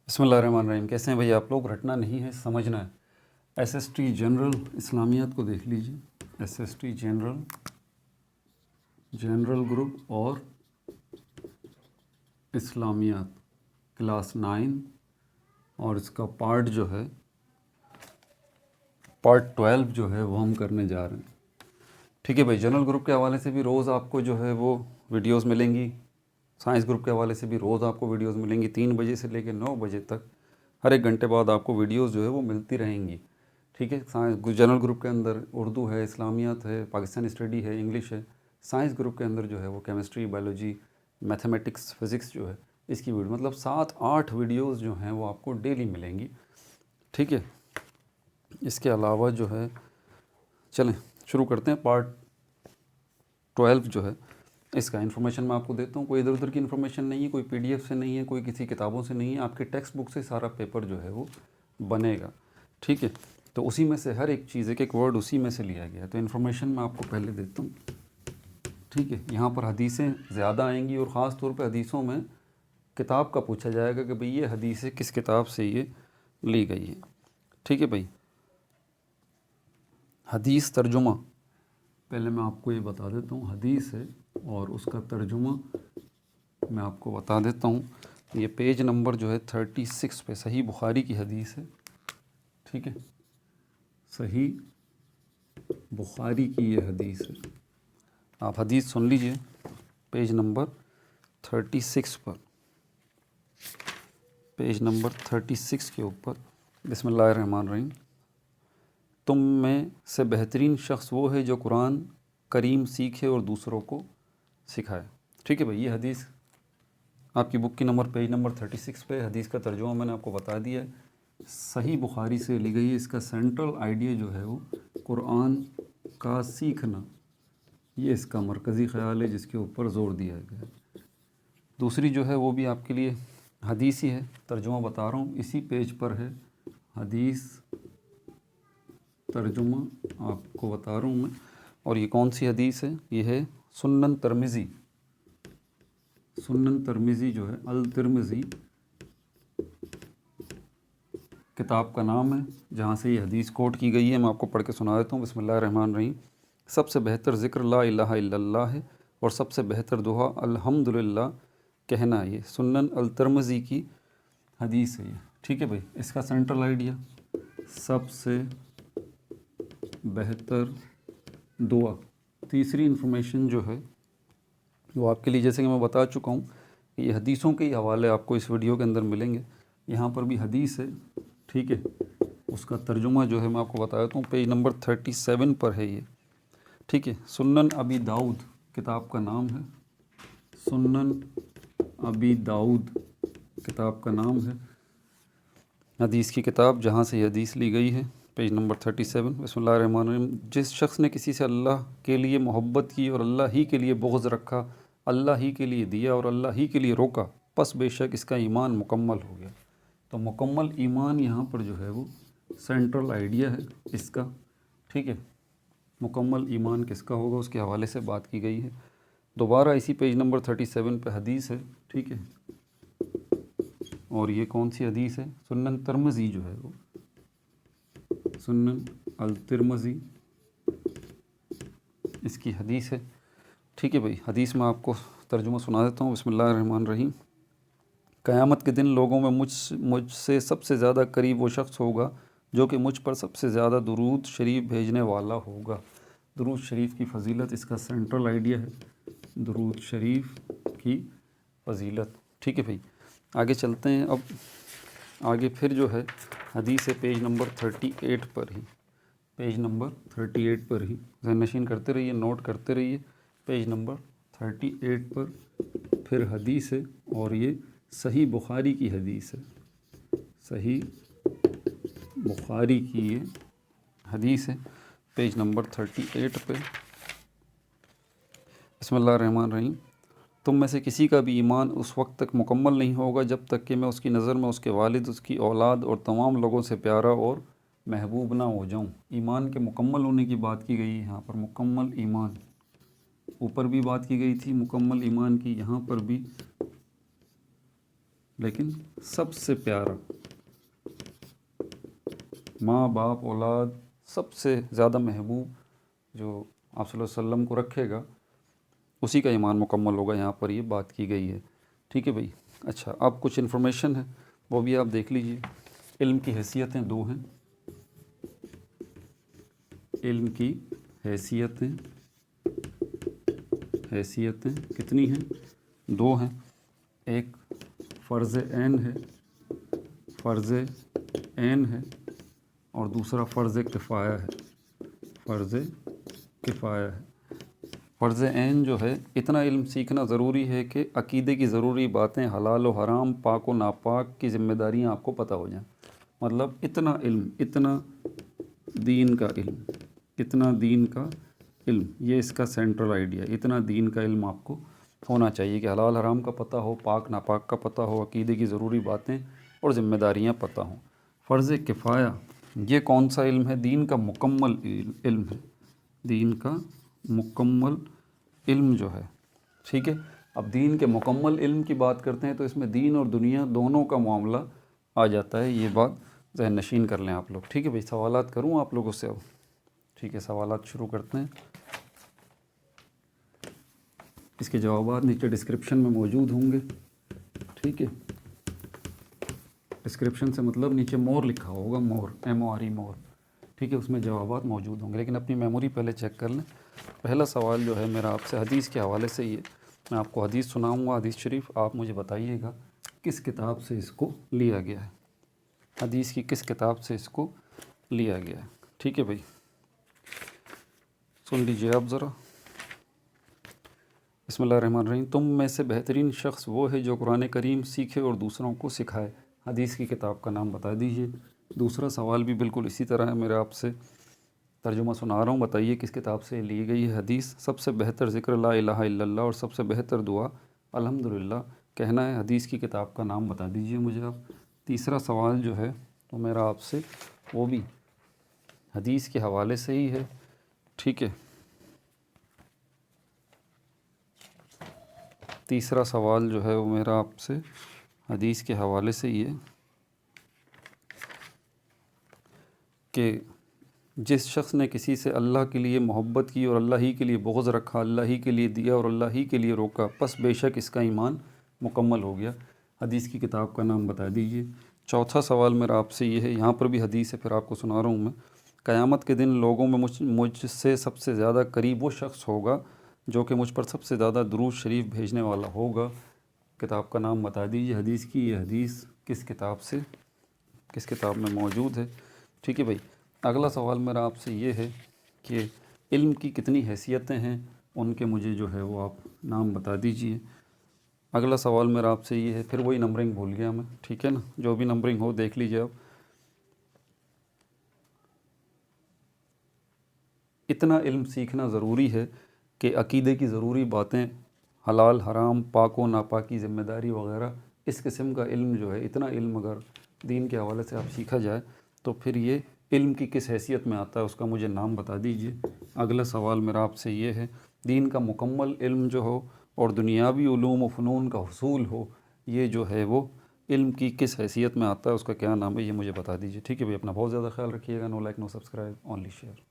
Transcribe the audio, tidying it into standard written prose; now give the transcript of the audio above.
بسم اللہ الرحمن الرحیم. کیسے ہیں بھائی آپ لوگ؟ رٹنا نہیں ہے، سمجھنا ہے. ایس ایس ٹی جنرل اسلامیات کو دیکھ لیجئے. S S T general group اور اسلامیات کلاس 9 اور اس کا پارٹ جو ہے پارٹ 12 جو ہے وہ ہم کرنے جا رہے ہیں. ٹھیک ہے بھائی. جنرل گروپ کے حوالے سے بھی روز آپ کو جو ہے وہ ویڈیوز ملیں گی. سائنس گروپ کے حوالے سے بھی روز آپ کو ویڈیوز ملیں گی. 3 بجے سے لے کے 9 بجے تک ہر ایک گھنٹے بعد آپ کو ویڈیوز جو ہے وہ ملتی رہیں گی. ٹھیک ہے. جنرل گروپ کے اندر اردو ہے، اسلامیات ہے، پاکستانی اسٹڈی ہے، انگلش ہے. سائنس گروپ کے اندر جو ہے وہ کیمسٹری، بایولوجی، میتھمیٹکس، فزکس جو ہے اس کی ویڈیو، مطلب 7-8 ویڈیوز جو ہیں وہ آپ کو ڈیلی ملیں گی. ٹھیک ہے. اس کے علاوہ جو ہے چلیں شروع کرتے ہیں. پارٹ 12 جو ہے اس کا انفارمیشن میں آپ کو دیتا ہوں. کوئی ادھر ادھر کی انفارمیشن نہیں ہے، کوئی پی ڈی ایف سے نہیں ہے، کوئی کسی کتابوں سے نہیں ہے. آپ کے ٹیکسٹ بک سے سارا پیپر جو ہے وہ بنے گا. ٹھیک ہے. تو اسی میں سے ہر ایک چیز، ایک ورڈ اسی میں سے لیا گیا ہے. تو انفارمیشن میں آپ کو پہلے دیتا ہوں. ٹھیک ہے. یہاں پر حدیثیں زیادہ آئیں گی اور خاص طور پہ حدیثوں میں کتاب کا پوچھا جائے گا کہ بھئی یہ حدیث کس کتاب سے یہ لی گئی ہے. ٹھیک ہے بھائی. حدیث ترجمہ پہلے میں آپ کو یہ بتا دیتا ہوں. حدیث ہے اور اس کا ترجمہ میں آپ کو بتا دیتا ہوں. یہ پیج نمبر جو ہے 36 پہ صحیح بخاری کی حدیث ہے. ٹھیک ہے. صحیح بخاری کی یہ حدیث ہے. آپ حدیث سن لیجئے پیج نمبر 36 پر. پیج نمبر 36 کے اوپر بسم اللہ الرحمن الرحیم. تم میں سے بہترین شخص وہ ہے جو قرآن کریم سیکھے اور دوسروں کو سکھائے. ٹھیک ہے بھائی. یہ حدیث آپ کی بک کی نمبر پیج نمبر 36 پہ. حدیث کا ترجمہ میں نے آپ کو بتا دیا ہے. صحیح بخاری سے لی گئی ہے. اس کا سینٹرل آئیڈیا جو ہے وہ قرآن کا سیکھنا، یہ اس کا مرکزی خیال ہے جس کے اوپر زور دیا گیا ہے. دوسری جو ہے وہ بھی آپ کے لیے حدیث ہی ہے. ترجمہ بتا رہا ہوں، اسی پیج پر ہے. حدیث ترجمہ آپ کو بتا رہا ہوں میں. اور یہ کون سی حدیث ہے؟ یہ ہے سنن ترمذی. سنن ترمذی جو ہے، الترمذی کتاب کا نام ہے جہاں سے یہ حدیث کوٹ کی گئی ہے. میں آپ کو پڑھ کے سنا دیتا ہوں. بسم اللہ الرحمن الرحیم. سب سے بہتر ذکر لا الہ الا اللہ ہے اور سب سے بہتر دعا الحمدللہ کہنا. یہ سنن الترمذی کی حدیث ہے یہ. ٹھیک ہے بھائی. اس کا سینٹرل آئیڈیا سب سے بہتر دعا. تیسری انفارمیشن جو ہے وہ آپ کے لیے، جیسے کہ میں بتا چکا ہوں کہ یہ حدیثوں کے ہی حوالے آپ کو اس ویڈیو کے اندر ملیں گے. یہاں پر بھی حدیث ہے. ٹھیک ہے. اس کا ترجمہ جو ہے میں آپ کو بتا دیتا ہوں. پیج نمبر 37 پر ہے یہ. ٹھیک ہے. سنن ابی داؤد کتاب کا نام ہے. سنن ابی داؤد کتاب کا نام ہے. حدیث کی کتاب جہاں سے یہ حدیث لی گئی ہے. Page number 37. بسم اللہ الرحمن الرحیم. جس شخص نے کسی سے اللہ کے لیے محبت کی اور اللہ ہی کے لیے بغض رکھا، اللہ ہی کے لیے دیا اور اللہ ہی کے لیے روکا، پس بے شک اس کا ایمان مکمل ہو گیا. تو مکمل ایمان یہاں پر جو ہے وہ سینٹرل آئیڈیا ہے اس کا. ٹھیک ہے. مکمل ایمان کس کا ہوگا اس کے حوالے سے بات کی گئی ہے. دوبارہ اسی پیج نمبر 37 پہ حدیث ہے. ٹھیک ہے. اور یہ کون سی حدیث ہے؟ سنن ترمذی جو ہے وہ سنن الترمذی اس کی حدیث ہے. ٹھیک ہے بھائی. حدیث میں آپ کو ترجمہ سنا دیتا ہوں. بسم اللہ الرحمن الرحیم. قیامت کے دن لوگوں میں مجھ سے سب سے زیادہ قریب وہ شخص ہوگا جو کہ مجھ پر سب سے زیادہ درود شریف بھیجنے والا ہوگا. درود شریف کی فضیلت اس کا سینٹرل آئیڈیا ہے. درود شریف کی فضیلت. ٹھیک ہے بھائی. آگے چلتے ہیں. اب آگے پھر جو ہے حدیث ہے پیج نمبر 38 پر ہی. پیج نمبر 38 پر ہی ذہن نشین کرتے رہیے، نوٹ کرتے رہیے. پیج نمبر 38 پر پھر حدیث ہے اور یہ صحیح بخاری کی حدیث ہے. صحیح بخاری کی یہ حدیث ہے. پیج نمبر 38 پہ. بسم اللہ الرحمن الرحیم. تم میں سے کسی کا بھی ایمان اس وقت تک مکمل نہیں ہوگا جب تک کہ میں اس کی نظر میں اس کے والد، اس کی اولاد اور تمام لوگوں سے پیارا اور محبوب نہ ہو جاؤں. ایمان کے مکمل ہونے کی بات کی گئی ہے یہاں پر. مکمل ایمان اوپر بھی بات کی گئی تھی مکمل ایمان کی، یہاں پر بھی لیکن سب سے پیارا، ماں باپ اولاد سب سے زیادہ محبوب جو آپ صلی اللہ علیہ وسلم کو رکھے گا اسی کا ایمان مکمل ہوگا، یہاں پر یہ بات کی گئی ہے، ٹھیک ہے بھائی۔ اچھا، اب کچھ انفارمیشن ہے وہ بھی آپ دیکھ لیجئے۔ علم کی حیثیتیں دو ہیں، علم کی حیثیتیں کتنی ہیں؟ دو ہیں، ایک فرض عین ہے اور دوسرا فرض کفایہ ہے۔ فرض عین جو ہے، اتنا علم سیکھنا ضروری ہے کہ عقیدے کی ضروری باتیں، حلال و حرام، پاک و ناپاک کی ذمہ داریاں آپ کو پتہ ہو جائیں۔ مطلب اتنا دین کا علم، یہ اس کا سینٹرل آئیڈیا، اتنا دین کا علم آپ کو ہونا چاہیے کہ حلال حرام کا پتہ ہو، پاک ناپاک کا پتہ ہو، عقیدے کی ضروری باتیں اور ذمہ داریاں پتہ ہوں۔ فرض کفایہ یہ کون سا علم ہے؟ دین کا مکمل علم ہے، دین کا مکمل علم جو ہے، ٹھیک ہے۔ اب دین کے مکمل علم کی بات کرتے ہیں تو اس میں دین اور دنیا دونوں کا معاملہ آ جاتا ہے، یہ بات ذہن نشین کر لیں آپ لوگ، ٹھیک ہے بھائی۔ سوالات کروں آپ لوگوں سے اب؟ ٹھیک ہے، سوالات شروع کرتے ہیں۔ اس کے جوابات نیچے ڈسکرپشن میں موجود ہوں گے، ٹھیک ہے۔ ڈسکرپشن سے مطلب نیچے مور لکھا ہوگا، مور MORE مور، ٹھیک ہے، اس میں جوابات موجود ہوں گے، لیکن اپنی میموری پہلے چیک کر لیں۔ پہلا سوال جو ہے میرا آپ سے حدیث کے حوالے سے، یہ میں آپ کو حدیث سناؤں گا، حدیث شریف، آپ مجھے بتائیے گا کس کتاب سے اس کو لیا گیا ہے، حدیث کی کس کتاب سے اس کو لیا گیا ہے، ٹھیک ہے بھائی۔ سن لیجیے آپ ذرا۔ بسم اللہ الرحمن الرحیم۔ تم میں سے بہترین شخص وہ ہے جو قرآن کریم سیکھے اور دوسروں کو سکھائے۔ حدیث کی کتاب کا نام بتا دیجئے۔ دوسرا سوال بھی بالکل اسی طرح ہے، میرا آپ سے ترجمہ سنا رہا ہوں، بتائیے کس کتاب سے لی گئی ہے حدیث۔ سب سے بہتر ذکر لا الہ الا اللہ اور سب سے بہتر دعا الحمدللہ کہنا ہے۔ حدیث کی کتاب کا نام بتا دیجئے مجھے آپ۔ تیسرا سوال جو ہے تو میرا آپ سے وہ بھی حدیث کے حوالے سے ہی ہے، ٹھیک ہے۔ تیسرا سوال جو ہے وہ میرا آپ سے حدیث کے حوالے سے یہ کہ جس شخص نے کسی سے اللہ کے لیے محبت کی اور اللہ ہی کے لیے بغض رکھا، اللہ ہی کے لیے دیا اور اللہ ہی کے لیے روکا، پس بے شک اس کا ایمان مکمل ہو گیا۔ حدیث کی کتاب کا نام بتا دیجئے۔ چوتھا سوال میرا آپ سے یہ ہے، یہاں پر بھی حدیث ہے، پھر آپ کو سنا رہا ہوں میں۔ قیامت کے دن لوگوں میں مجھ سے سب سے زیادہ قریب وہ شخص ہوگا جو کہ مجھ پر سب سے زیادہ درود شریف بھیجنے والا ہوگا۔ کتاب کا نام بتا دیجئے حدیث کی، یہ حدیث کس کتاب میں موجود ہے، ٹھیک ہے بھائی۔ اگلا سوال میرا آپ سے یہ ہے کہ علم کی کتنی حیثیتیں ہیں، ان کے مجھے جو ہے وہ آپ نام بتا دیجئے۔ اگلا سوال میرا آپ سے یہ ہے، پھر وہی نمبرنگ بھول گیا میں، ٹھیک ہے نا، جو بھی نمبرنگ ہو دیکھ لیجئے آپ۔ اتنا علم سیکھنا ضروری ہے کہ عقیدے کی ضروری باتیں، حلال حرام، پاک و ناپاک کی ذمہ داری وغیرہ، اس قسم کا علم جو ہے، اتنا علم اگر دین کے حوالے سے آپ سیکھا جائے تو پھر یہ علم کی کس حیثیت میں آتا ہے، اس کا مجھے نام بتا دیجئے۔ اگلا سوال میرا آپ سے یہ ہے، دین کا مکمل علم جو ہو اور دنیاوی علوم و فنون کا حصول ہو، یہ جو ہے وہ علم کی کس حیثیت میں آتا ہے، اس کا کیا نام ہے، یہ مجھے بتا دیجئے، ٹھیک ہے بھائی۔ اپنا بہت زیادہ خیال رکھیے گا۔ No like no subscribe, only share.